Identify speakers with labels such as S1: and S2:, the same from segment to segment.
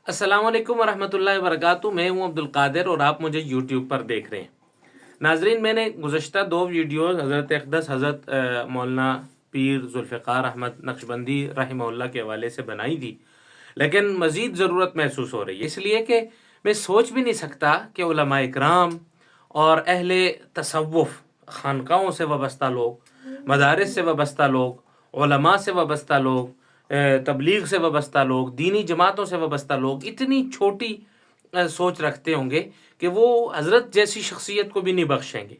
S1: अस्सलाम वालेकुम वरहमतुल्लाहि वबरकातुहू। मैं हूं अब्दुल कादिर और आप मुझे यूट्यूब पर देख रहे हैं। नाजरीन, मैंने गुज़श्ता दो वीडियोस हज़रत अक़दस हज़रत मौलाना पीर ज़ुल्फ़िकार अहमद नक्शबंदी रहमहुल्लाह के हवाले से बनाई थी, लेकिन मज़ीद ज़रूरत महसूस हो रही है, इसलिए कि मैं सोच भी नहीं सकता कि उलमाए इकराम और अहले तसव्वुफ़, खानकाहों से वाबस्ता लोग, मदारिस से वाबस्ता लोग, उलमा से वाबस्ता लोग, तबलीग से वाबस्ता लोग, दीनी जमातों से वाबस्ता लोग इतनी छोटी सोच रखते होंगे कि वो हज़रत जैसी शख्सियत को भी नहीं बख्शेंगे,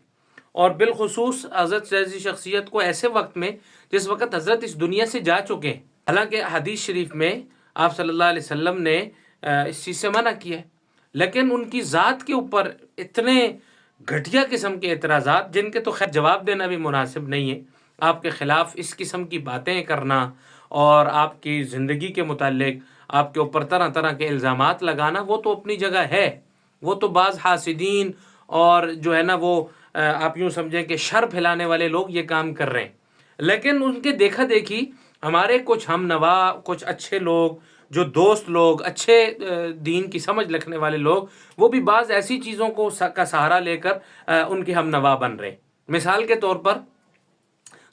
S1: और बिलखुसूस हज़रत जैसी शख्सियत को ऐसे वक्त में जिस वक्त हज़रत इस दुनिया से जा चुके हैं। हालांकि हदीस शरीफ में आप सल्लल्लाहु अलैहि वसल्लम ने इस चीज़ से मना किया है, लेकिन उनकी ज़ात के ऊपर इतने घटिया किस्म के एतराज़ात, जिनके तो खैर जवाब देना भी मुनासिब नहीं है। आपके ख़िलाफ़ इस किस्म की बातें करना और आपकी ज़िंदगी के मुताल्लिक आपके ऊपर तरह तरह के इल्ज़ामात लगाना, वो तो अपनी जगह है। वो तो बाज़ हासिदीन और जो है ना वो आप यूँ समझें कि शर फैलाने वाले लोग ये काम कर रहे हैं, लेकिन उनके देखा देखी हमारे कुछ हम नवा, कुछ अच्छे लोग, जो दोस्त लोग, अच्छे दीन की समझ रखने वाले लोग, वो भी बाज़ ऐसी चीज़ों को का सहारा लेकर उनके हम नवा बन रहे हैं। मिसाल के तौर पर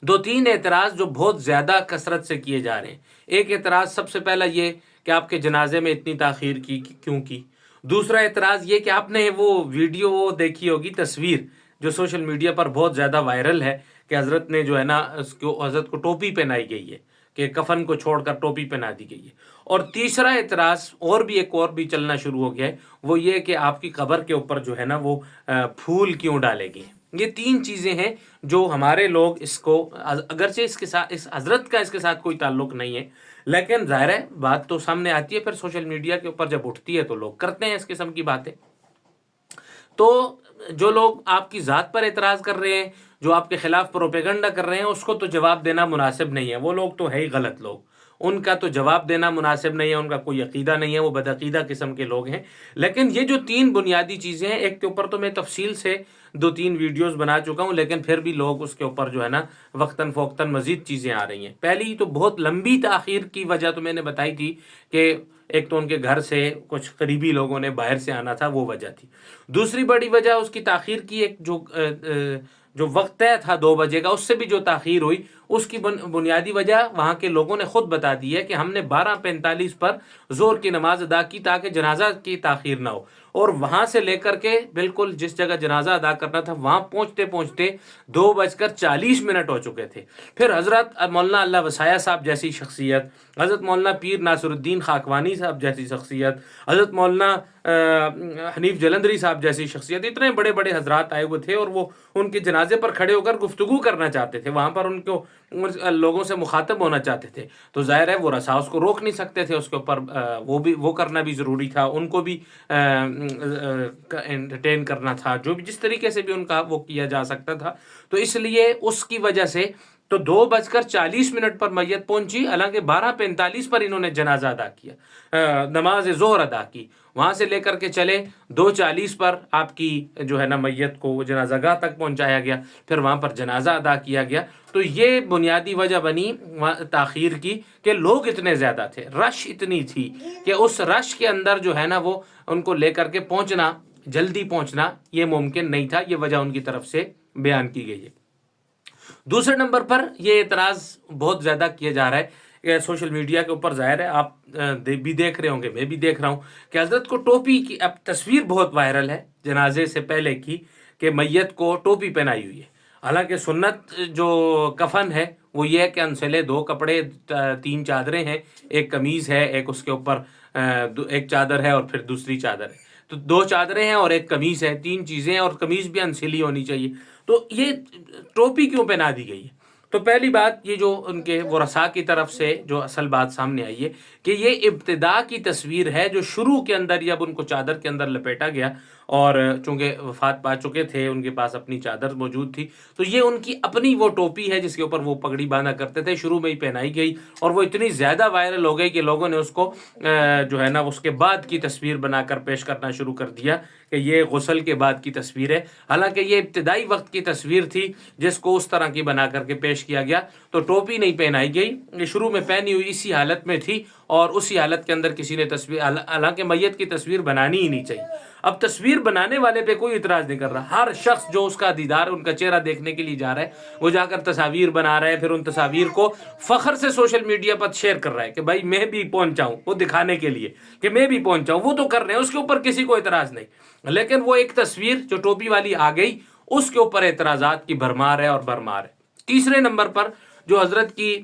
S1: दो तीन एतराज़ जो बहुत ज़्यादा कसरत से किए जा रहे हैं। एक एतराज़ सबसे पहला ये कि आपके जनाजे में इतनी ताख़ीर की क्यों की। दूसरा एतराज़ ये कि आपने वो वीडियो देखी होगी, तस्वीर जो सोशल मीडिया पर बहुत ज़्यादा वायरल है कि हज़रत ने जो है ना उसको, हज़रत को टोपी पहनाई गई है, कि कफन को छोड़कर टोपी पहना दी गई है। और तीसरा एतराज़ और भी चलना शुरू हो गया है, वो ये कि आपकी कब्र के ऊपर जो है ना वो फूल क्यों डाले गए। ये तीन चीज़ें हैं जो हमारे लोग इसको, अगरचे इसके साथ, इस हज़रत का इसके साथ कोई ताल्लुक़ नहीं है, लेकिन ज़ाहिर है बात तो सामने आती है, फिर सोशल मीडिया के ऊपर जब उठती है तो लोग करते हैं इस किस्म की बातें। तो जो लोग आपकी ज़ात पर एतराज़ कर रहे हैं, जो आपके ख़िलाफ़ प्रोपेगंडा कर रहे हैं, उसको तो जवाब देना मुनासिब नहीं है। वो लोग तो है ही गलत लोग, उनका तो जवाब देना मुनासिब नहीं है, उनका कोई अक़ीदा नहीं है, वो बदअक़ीदा किस्म के लोग हैं। लेकिन ये जो तीन बुनियादी चीज़ें हैं, एक के ऊपर तो मैं तफसील से दो तीन वीडियोस बना चुका हूँ, लेकिन फिर भी लोग उसके ऊपर जो है ना वक्तन फ़ौक्तन मज़ीद चीज़ें आ रही हैं। पहली तो बहुत लंबी ताख़ीर की वजह तो मैंने बताई थी कि एक तो उनके घर से कुछ करीबी लोगों ने बाहर से आना था, वो वजह थी। दूसरी बड़ी वजह उसकी ताख़ीर की, एक जो वक्त तय था 2 बजे का, उससे भी जो ताख़ीर हुई, उसकी बुनियादी वजह वहाँ के लोगों ने ख़ुद बता दी है कि हमने 12:45 पर ज़ोर की नमाज़ अदा की ताकि जनाजा की ताख़ीर ना हो। और वहाँ से लेकर के बिल्कुल जिस जगह जनाजा अदा करना था वहाँ पहुँचते पहुँचते 2:40 हो चुके थे। फिर हज़रत मौलाना अल्लाह वसाया साहब जैसी शख्सियत, हज़रत मौलाना पीर नासिरुद्दीन खाकवानी साहब जैसी शख्सियत, हज़रत मौलाना हनीफ जलंधरी साहब जैसी शख्सियत, इतने बड़े बड़े हजरात आए हुए थे और वो उनके जनाजे पर खड़े होकर गुफ्तगू करना चाहते थे, वहाँ पर उनको लोगों से मुखातब होना चाहते थे। तो ज़ाहिर है वो रसा उसको रोक नहीं सकते थे, उसके ऊपर वो करना भी ज़रूरी था, उनको भी एंटरटेन करना था, जो भी जिस तरीके से भी उनका वो किया जा सकता था। तो इसलिए उसकी वजह से तो 2:40 पर मैयत पहुंची, हालांकि 12:45 पर इन्होंने जनाजा अदा किया, नमाज ज़ोहर अदा की। वहाँ से लेकर के चले 2:40 पर आपकी जो है ना मैयत को जनाजागाह तक पहुँचाया गया, फिर वहाँ पर जनाजा अदा किया गया। तो ये बुनियादी वजह बनी ताख़ीर की कि लोग इतने ज़्यादा थे, रश इतनी थी कि उस रश के अंदर जो है ना वो उनको लेकर के पहुँचना, जल्दी पहुँचना ये मुमकिन नहीं था। ये वजह उनकी तरफ से बयान की गई है। दूसरे नंबर पर ये एतराज़ बहुत ज़्यादा किया जा रहा है कि सोशल मीडिया के ऊपर, ज़ाहिर है आप भी देख रहे होंगे, मैं भी देख रहा हूँ कि हज़रत को टोपी की अब तस्वीर बहुत वायरल है जनाजे से पहले की, कि मैयत को टोपी पहनाई हुई है। हालांकि सुन्नत जो कफन है वो ये है कि अनसले 2 कपड़े, 3 चादरें हैं, एक कमीज़ है, एक उसके ऊपर एक चादर है और फिर दूसरी चादर है। तो 2 चादरें हैं और एक कमीज़ है, 3 चीज़ें हैं, और कमीज़ भी अनसिली होनी चाहिए। तो ये टोपी क्यों पहना दी गई है? तो पहली बात, ये जो उनके वरसा की तरफ से जो असल बात सामने आई है कि ये इब्तिदा की तस्वीर है, जो शुरू के अंदर जब उनको चादर के अंदर लपेटा गया, और चूँकि वफ़ात पा चुके थे, उनके पास अपनी चादर मौजूद थी, तो ये उनकी अपनी वो टोपी है जिसके ऊपर वो पगड़ी बांधा करते थे, शुरू में ही पहनाई गई, और वो इतनी ज़्यादा वायरल हो गई कि लोगों ने उसको जो है ना उसके बाद की तस्वीर बनाकर पेश करना शुरू कर दिया कि ये गुस्ल के बाद की तस्वीर है। हालांकि ये इब्तिदाई वक्त की तस्वीर थी जिसको उस तरह की बना करके पेश پیش کیا گیا تو ٹوپی نہیں پہنائی گئی، یہ شروع میں پہنی ہوئی اسی حالت میں تھی، اور اسی حالت کے اندر کسی نے تصویر، حالانکہ میت کی تصویر بنانی ہی نہیں چاہیے۔ اب تصویر بنانے والے پہ کوئی اعتراض نہیں کر رہا، ہر شخص جو اس کا دیدار، ان کا چہرہ دیکھنے کے لیے جا رہا ہے، وہ جا کر تصاویر بنا رہا ہے، پھر ان تصاویر کو فخر سے سوشل میڈیا پر شیئر کر رہا ہے کہ بھائی میں بھی پہنچاؤں، وہ دکھانے کے لیے کہ میں بھی پہنچاؤں، وہ تو کر رہے ہیں، اس کے اوپر کسی کو اعتراض نہیں، لیکن وہ ایک تصویر جو ٹوپی والی آ گئی اس کے اوپر اعتراضات کی بھرمار ہے اور بھرمار ہے۔ تیسرے نمبر پر جو حضرت کی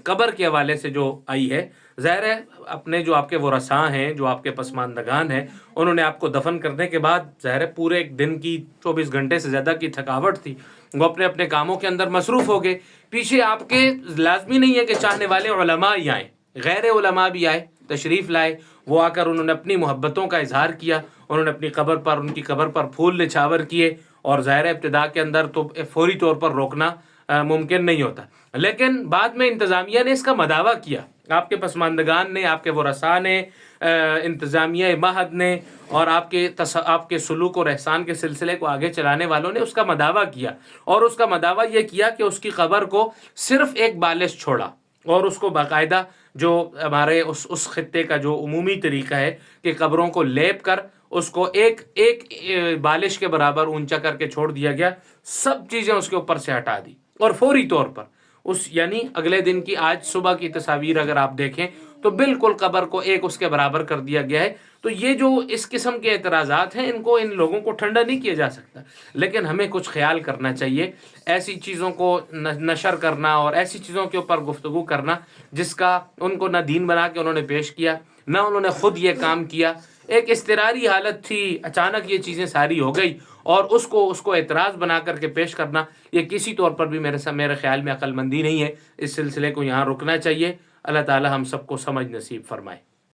S1: قبر کے حوالے سے جو آئی ہے، ظاہر ہے اپنے جو آپ کے ورثاء ہیں، جو آپ کے پسماندگان ہیں، انہوں نے آپ کو دفن کرنے کے بعد ظاہر ہے پورے ایک دن کی 24 گھنٹے سے زیادہ کی تھکاوٹ تھی، وہ اپنے اپنے کاموں کے اندر مصروف ہو گئے، پیچھے آپ کے لازمی نہیں ہے کہ چاہنے والے علماء ہی آئیں، غیر علماء بھی آئے، تشریف لائے، وہ آ کر انہوں نے اپنی محبتوں کا اظہار کیا، انہوں نے اپنی قبر پر، ان کی قبر پر پھول نچھاور کیے، اور ظاہر ابتدا کے اندر تو فوری طور پر روکنا ممکن نہیں ہوتا، لیکن بعد میں انتظامیہ نے اس کا مداوع کیا، آپ کے پسماندگان نے، آپ کے ورثاء نے، انتظامیہ معہد نے، اور آپ کے سلوک اور احسان کے سلسلے کو آگے چلانے والوں نے اس کا مداوع کیا، اور اس کا مداوع یہ کیا کہ اس کی قبر کو صرف ایک بالش چھوڑا، اور اس کو باقاعدہ جو ہمارے اس خطے کا جو عمومی طریقہ ہے کہ قبروں کو لیپ کر اس کو ایک بالش کے برابر اونچا کر کے چھوڑ دیا گیا، سب چیزیں اس کے اوپر سے ہٹا دی، اور فوری طور پر یعنی اگلے دن کی، آج صبح کی تصاویر اگر آپ دیکھیں تو بالکل قبر کو ایک اس کے برابر کر دیا گیا ہے۔ تو یہ جو اس قسم کے اعتراضات ہیں، ان لوگوں کو ٹھنڈا نہیں کیا جا سکتا، لیکن ہمیں کچھ خیال کرنا چاہیے، ایسی چیزوں کو نشر کرنا اور ایسی چیزوں کے اوپر گفتگو کرنا جس کا ان کو نہ دین بنا کے انہوں نے پیش کیا، نہ انہوں نے خود یہ کام کیا، ایک اضطراری حالت تھی، اچانک یہ چیزیں ساری ہو گئی، اور اس کو اعتراض بنا کر کے پیش کرنا، یہ کسی طور پر بھی میرے خیال میں عقل مندی نہیں ہے، اس سلسلے کو یہاں رکنا چاہیے۔ اللہ تعالی ہم سب کو سمجھ نصیب فرمائے۔